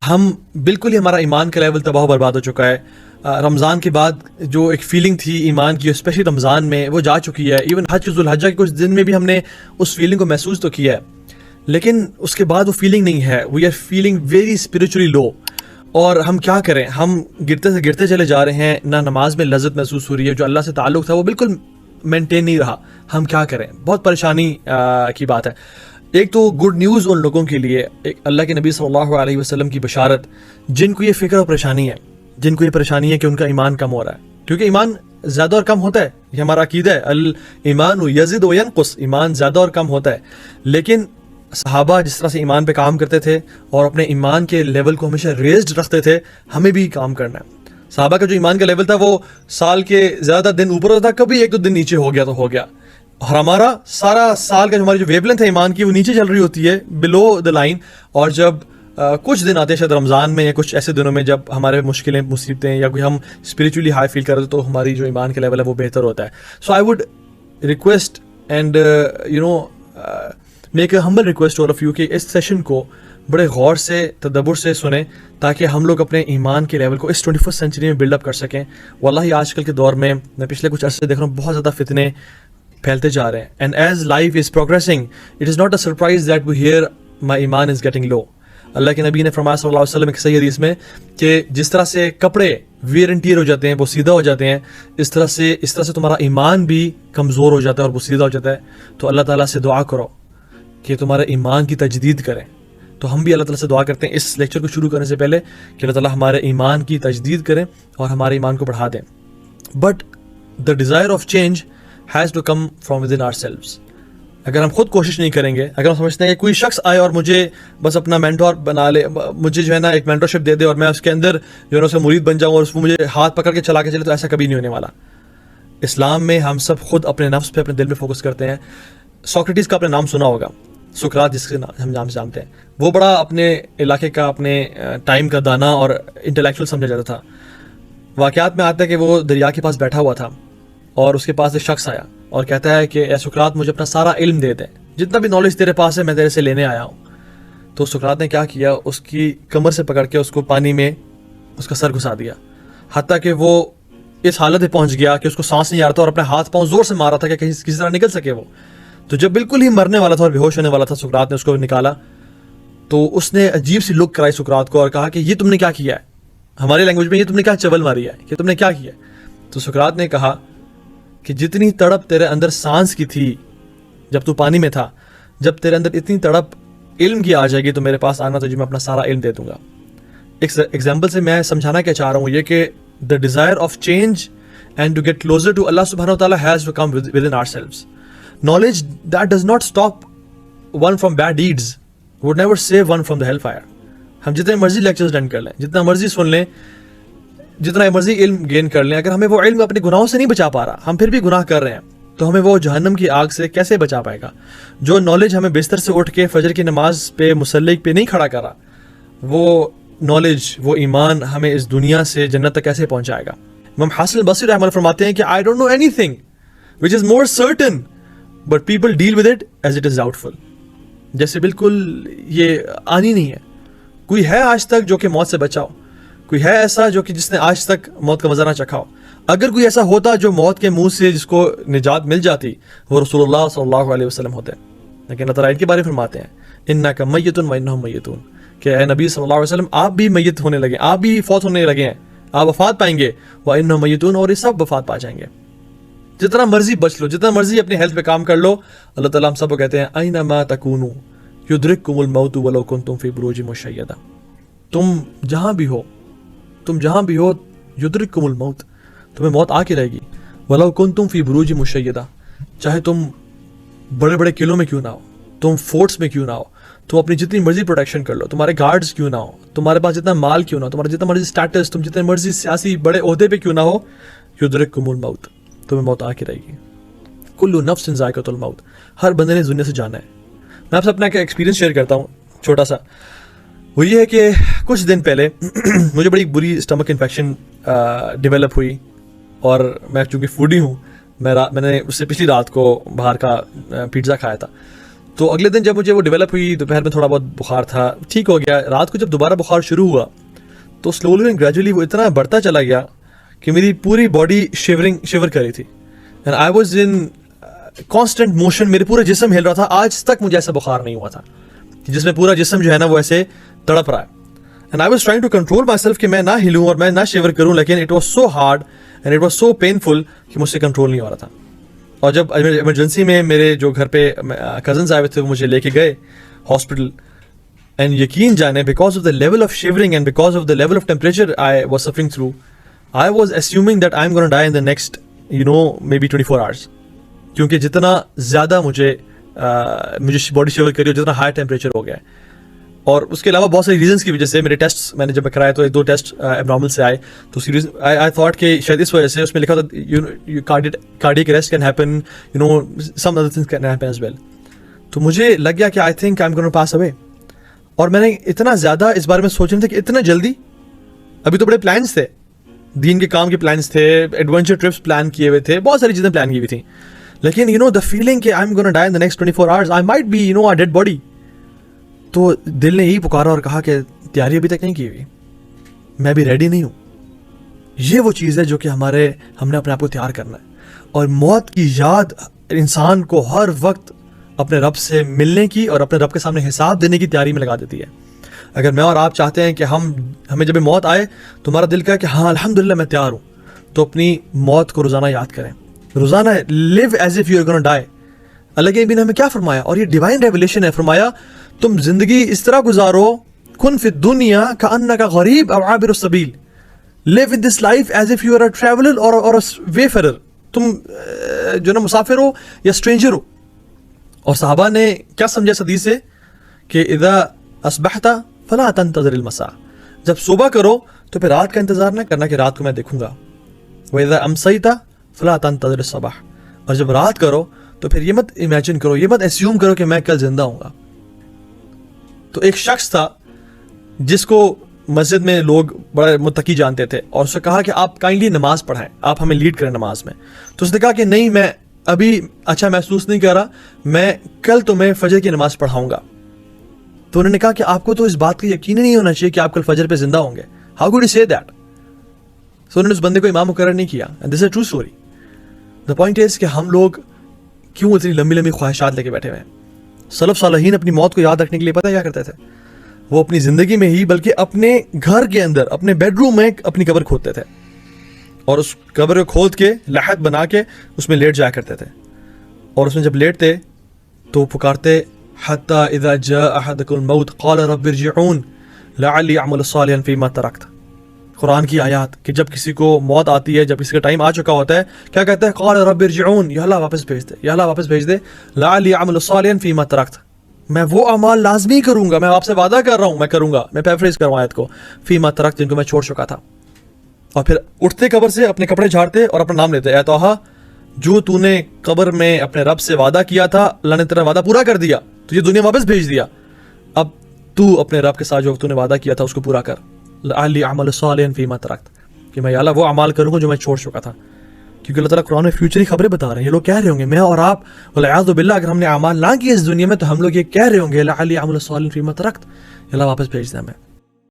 ہم بالکل ہی ہمارا ایمان کا لیول تباہ و برباد ہو چکا ہے. رمضان کے بعد جو ایک فیلنگ تھی ایمان کی اسپیشلی رمضان میں وہ جا چکی ہے. ایون حج ذوالحجہ کے کچھ دن میں بھی ہم نے اس فیلنگ کو محسوس تو کیا ہے, لیکن اس کے بعد وہ فیلنگ نہیں ہے. We are feeling very spiritually low. اور ہم کیا کریں, ہم گرتے سے گرتے چلے جا رہے ہیں. نہ نماز میں لذت محسوس ہو رہی ہے, جو اللہ سے تعلق تھا وہ بالکل مینٹین نہیں رہا. ہم کیا کریں, بہت پریشانی کی بات ہے. ایک تو گڈ نیوز ان لوگوں کے لیے, اللہ کے نبی صلی اللہ علیہ وسلم کی بشارت, جن کو یہ فکر اور پریشانی ہے, جن کو یہ پریشانی ہے کہ ان کا ایمان کم ہو رہا ہے. کیونکہ ایمان زیادہ اور کم ہوتا ہے, یہ ہمارا عقیدہ ہے, الایمان یزید و ینقص, ایمان زیادہ اور کم ہوتا ہے. لیکن صحابہ جس طرح سے ایمان پہ کام کرتے تھے اور اپنے ایمان کے لیول کو ہمیشہ ریزڈ رکھتے تھے, ہمیں بھی کام کرنا ہے. صحابہ کا جو ایمان کا لیول تھا وہ سال کے زیادہ دن اوپر ہوتا تھا, کبھی ایک دو دن نیچے ہو گیا تو ہو گیا. اور ہمارا سارا سال کا ہماری جو ویو لینتھ ہے ایمان کی وہ نیچے چل رہی ہوتی ہے, بلو دا لائن. اور جب کچھ دن آتے ہیں شاید رمضان میں یا کچھ ایسے دنوں میں جب ہمارے مشکلیں مصیبتیں یا کوئی ہم اسپریچولی ہائی فیل کرتے تو ہماری جو ایمان کا لیول ہے وہ بہتر ہوتا ہے. So I would request and make a humble request all of you کہ اس سیشن کو بڑے غور سے تدبر سے سنیں تاکہ ہم لوگ اپنے ایمان کے لیول کو اس 21st سینچری میں بلڈ اپ کر سکیں. واللہ آج کل کے دور میں پچھلے کچھ عرصے دیکھ رہا ہوں بہت زیادہ فتنے پھیلتے جا رہے ہیں. And as life is progressing it is not a surprise that we hear my ایمان از گیٹنگ لو. اللہ کے نبی نے فرمایا صلی اللہ علیہ وسلم کی صحیح حدیث میں کہ جس طرح سے کپڑے ویئر اینڈ ٹیئر ہو جاتے ہیں, وہ سیدھا ہو جاتے ہیں, اس طرح سے تمہارا ایمان بھی کمزور ہو جاتا ہے اور وہ سیدھا ہو جاتا ہے. تو اللہ تعالیٰ سے دعا کرو کہ تمہارے ایمان کی تجدید کریں. تو ہم بھی اللہ تعالیٰ سے دعا کرتے ہیں اس لیکچر کو شروع کرنے سے پہلے کہ اللہ تعالیٰ ہمارے ایمان کی تجدید کریں اور ہمارے ایمان کو بڑھا دیں. But the desire of change has to come from with in ourselves. اگر ہم خود کوشش نہیں کریں گے, اگر ہم سمجھتے ہیں کہ کوئی شخص آئے اور مجھے بس اپنا مینٹور بنا لے, مجھے جو ہے نا ایک مینٹورشپ دے دے اور میں اس کے اندر جو ہے نا اس کا مرید بن جاؤں اور اس کو مجھے ہاتھ پکڑ کے چلا کے چلے, تو ایسا کبھی نہیں ہونے والا. اسلام میں ہم سب خود اپنے نفس پہ اپنے دل پہ فوکس کرتے ہیں. سوکریٹس کا اپنے نام سنا ہوگا, سقراط جس کے ہم نام سے جانتے ہیں, وہ بڑا اپنے علاقے کا اپنے ٹائم کا دانا اور انٹلیکچوئل سمجھا جاتا تھا. واقعات میں آتا ہے کہ وہ دریا کے پاس بیٹھا ہوا تھا اور اس کے پاس ایک شخص آیا اور کہتا ہے کہ اے سقراط مجھے اپنا سارا علم دے دے, جتنا بھی نالج تیرے پاس ہے میں تیرے سے لینے آیا ہوں. تو سقراط نے کیا کیا, اس کی کمر سے پکڑ کے اس کو پانی میں اس کا سر گھسا دیا, حتیٰ کہ وہ اس حالت میں پہنچ گیا کہ اس کو سانس نہیں آ رہا تھا اور اپنے ہاتھ پاؤں زور سے مار رہا تھا کہ کسی طرح نکل سکے وہ. تو جب بالکل ہی مرنے والا تھا اور بے ہوش ہونے والا تھا, سقراط نے اس کو نکالا تو اس نے عجیب سی لک کرائی سقراط کو اور کہا کہ یہ تم نے کیا کیا ہے, ہماری لینگویج میں یہ تم نے کیا چول ماری ہے, کہ تم نے کیا کیا. تو سقراط نے کہا کہ جتنی تڑپ تیرے اندر سانس کی تھی جب تو پانی میں تھا, جب تیرے اندر اتنی تڑپ علم کی آ جائے گی تو میرے پاس آنا, تجھے میں اپنا سارا علم دے دوں گا. ایک ایگزامپل سے میں سمجھانا کیا چاہ رہا ہوں یہ کہ the desire of change and to get closer to Allah سبحانہ وتعالیٰ has to come with in ourselves. Knowledge that does not stop one from bad deeds would never save one from the hellfire. ہم جتنے مرضی lectures attend کر لیں, جتنا مرضی سن لیں, جتنا مرضی علم گین کر لیں, اگر ہمیں وہ علم اپنے گناہوں سے نہیں بچا پا رہا, ہم پھر بھی گناہ کر رہے ہیں, تو ہمیں وہ جہنم کی آگ سے کیسے بچا پائے گا. جو نالج ہمیں بستر سے اٹھ کے فجر کی نماز پہ مصلی پہ نہیں کھڑا کرا, وہ نالج وہ ایمان ہمیں اس دنیا سے جنت تک کیسے پہنچائے گا. امام حسن البصری رحمہ اللہ فرماتے ہیں کہ I don't know anything which is more certain but people deal with it as it is doubtful. جیسے بالکل یہ آنی نہیں ہے. کوئی ہے آج تک جو کہ موت سے بچا ہو, کوئی ہے ایسا جو کہ جس نے آج تک موت کا مزہ نہ چکھا ہو. اگر کوئی ایسا ہوتا جو موت کے منہ سے جس کو نجات مل جاتی, وہ رسول اللہ صلی اللہ علیہ وسلم ہوتے. لیکن اللہ تعالیٰ ان کے بارے میں فرماتے ہیں انک میت و انہم میتون, کہ اے نبی صلی اللہ علیہ وسلم آپ بھی میت ہونے لگے, آپ بھی فوت ہونے لگے ہیں, آپ وفات پائیں گے. وانہم میتون, اور یہ سب وفات پا جائیں گے. جتنا مرضی بچ لو, جتنا مرضی اپنی ہیلتھ پہ کام کر لو, اللہ تعالیٰ ہم سب کو کہتے ہیں اینما تکونوا یدرککم الموت ولو کنتم فی بروج مشیدہ. تم جہاں بھی ہو, تم جہاں بھی ہو, یدرککم الموت, تمہیں موت آ کے رہے گی. ولو کنتم فی بروج مشیدہ, چاہے تم بڑے بڑے قلعوں میں کیوں نہ ہو, تم فورٹس میں کیوں نہ ہو, تم اپنی جتنی مرضی پروٹیکشن کر لو, تمہارے گارڈز کیوں نہ ہو, تمہارے پاس جتنا مال کیوں نہ ہو, تمہارا جتنا مرضی اسٹیٹس, تم جتنے مرضی سیاسی بڑے عہدے پہ کیوں نہ ہو, یدرککم الموت, تمہیں موت آ کے رہے گی. کل نفس ذائقۃ الموت, ہر بندے نے دنیا سے جانا ہے. میں آپ سے اپنا ایک ایکسپیرینس شیئر کرتا ہوں چھوٹا سا. وہ یہ ہے کہ کچھ دن پہلے مجھے بڑی بری اسٹمک انفیکشن ڈیولپ ہوئی, اور میں چونکہ فوڈی ہوں, میں نے اس سے پچھلی رات کو باہر کا پیزا کھایا تھا. تو اگلے دن جب مجھے وہ ڈیولپ ہوئی, دوپہر میں تھوڑا بہت بخار تھا, ٹھیک ہو گیا. رات کو جب دوبارہ بخار شروع ہوا تو سلولی اینڈ گریجولی وہ اتنا بڑھتا چلا گیا کہ میری پوری باڈی شیور کر رہی تھی, and I was in constant motion, میرے پورا جسم ہل رہا تھا. آج تک مجھے ایسا بخار نہیں ہوا تھا جس میں پورا جسم جو ہے نا وہ ایسے تڑپ رہا ہے. And I was trying to control myself کہ میں نہ ہلوں اور میں نہ شیور کروں, لیکن it was so hard and it was so painful کہ مجھ سے کنٹرول نہیں ہو رہا تھا. اور جب ایمرجنسی میں میرے جو گھر پہ کزنس آئے ہوئے تھے وہ مجھے لے کے گئے ہاسپٹل, اینڈ یقین جانے because of the level of shivering and because of the level of temperature I was suffering through, I was assuming that I am gonna die in the next maybe 24 hours, کیونکہ جتنا زیادہ مجھے body sure کری جتنا high temperature ہو گیا ہے. اور اس کے علاوہ بہت ساری ریزنس کی وجہ سے میرے ٹیسٹ میں نے جب کرائے تو 1-2 ٹیسٹ ابنارمل سے آئے, تو آئی تھاٹ کہ شاید اس وجہ سے اس میں لکھا تھا cardiac arrest can happen, some other things can happen as well. تو مجھے لگ گیا کہ آئی تھنک آئی ایم گونا پاس اوے. اور میں نے اتنا زیادہ اس بارے میں سوچ رہا تھا کہ اتنا جلدی, ابھی تو بڑے پلانس تھے, دین کے کام کے پلانس تھے, ایڈونچر ٹرپس پلان کیے ہوئے تھے, بہت ساری چیزیں پلان کی ہوئی تھیں, لیکن دا فیلنگ کہ I am gonna die in the next 24 hours, I might be a dead body. تو دل نے یہی پکارا اور کہا کہ تیاری ابھی تک نہیں کی ہوئی, میں بھی ریڈی نہیں ہوں. یہ وہ چیز ہے جو کہ ہم نے اپنے آپ کو تیار کرنا ہے. اور موت کی یاد انسان کو ہر وقت اپنے رب سے ملنے کی اور اپنے رب کے سامنے حساب دینے کی تیاری میں لگا دیتی ہے. اگر میں اور آپ چاہتے ہیں کہ ہمیں جب موت آئے تو ہمارا دل کہے کہ ہاں الحمدللہ میں تیار ہوں, تو اپنی موت کو روزانہ یاد کریں, روزانہ live as if you are gonna die. اللہ کے نبی نے ہمیں کیا فرمایا, اور یہ ڈیوائن ریولیشن ہے, فرمایا تم زندگی اس طرح گزارو, کن فی الدنیا کأنک غریب او عابر السبیل, live in this life as if you are a traveler or a wayfarer, تم جو نا مسافر ہو یا اسٹرینجر ہو. اور صحابہ نے کیا سمجھا اس حدیث سے کہ اذا اصبحت فلا تنتظر المساء, جب صبح کرو تو پھر رات کا انتظار نہ کرنا کہ رات کو میں دیکھوں گا. واذا امسیت فلا تنتظر الصباح, اور جب رات کرو تو پھر یہ مت امیجن کرو, یہ مت اسیوم کرو کہ میں کل زندہ ہوں گا. تو ایک شخص تھا جس کو مسجد میں لوگ بڑا متقی جانتے تھے, اور اس نے کہا کہ آپ کائنڈلی نماز پڑھائیں, آپ ہمیں لیڈ کریں نماز میں. تو اس نے کہا کہ نہیں, میں ابھی اچھا محسوس نہیں کر رہا, میں کل تمہیں فجر کی نماز پڑھاؤں گا. تو انہوں نے کہا کہ آپ کو تو اس بات کا یقین ہی نہیں ہونا چاہیے کہ آپ کل فجر پہ زندہ ہوں گے, ہاؤ کوڈ یو سے دیٹ. سو انہوں نے اس بندے کو امام مقرر نہیں کیا, and this is a true story. The point is کہ ہم لوگ کیوں اتنی لمبی لمبی خواہشات لے کے بیٹھے ہوئے ہیں. سلف صالحین اپنی موت کو یاد رکھنے کے لیے پتہ کیا کرتے تھے, وہ اپنی زندگی میں ہی بلکہ اپنے گھر کے اندر اپنے بیڈ روم میں اپنی قبر کھودتے تھے, اور اس قبر کو کھود کے لحد بنا کے اس میں لیٹ جایا کرتے تھے. اور اس میں جب لیٹتے تو پکارتے حتی اذا جاء احدکم الموت قال رب ارجعون لعلی اعمل صالحا فیما ترکت. قرآن کی آیات کہ جب کسی کو موت آتی ہے, جب کسی کا ٹائم آ چکا ہوتا ہے, کیا کہتا ہے, قال رب ارجعون, یا اللہ واپس بھیج دے, یا اللہ واپس بھیج دے, لعلی اعمل صالحا فیما ترکت, میں وہ اعمال لازمی کروں گا, میں آپ سے وعدہ کر رہا ہوں میں کروں گا, میں پیرافریز کروں آیت کو, فیما ترکت, جن کو میں چھوڑ چکا تھا. اور پھر اٹھتے قبر سے اپنے کپڑے جھاڑتے اور اپنا نام لیتے, اے توحا جو تو نے قبر میں اپنے رب سے وعدہ کیا تھا, اللہ نے تیرا وعدہ پورا کر دیا, تجھے دنیا واپس بھیج دیا, اب تو اپنے رب کے ساتھ جو تو نے وعدہ کیا تھا اس کو پورا کر, لعلی اعمل صالحا فیما ترکت, کہ میں یا اللہ وہ اعمال کروں گا جو میں چھوڑ چکا تھا. کیونکہ اللہ تعالیٰ قرآن میں فیوچر کی خبریں بتا رہے ہیں. یہ لوگ کہہ رہے ہوں گے, میں اور آپ والعیاذ باللہ اگر ہم نے اعمال نہ کیے اس دنیا میں تو ہم لوگ یہ کہہ رہے ہوں گے لعلی اعمل صالحا فیما ترکت, اللہ واپس بھیج دیں ہمیں.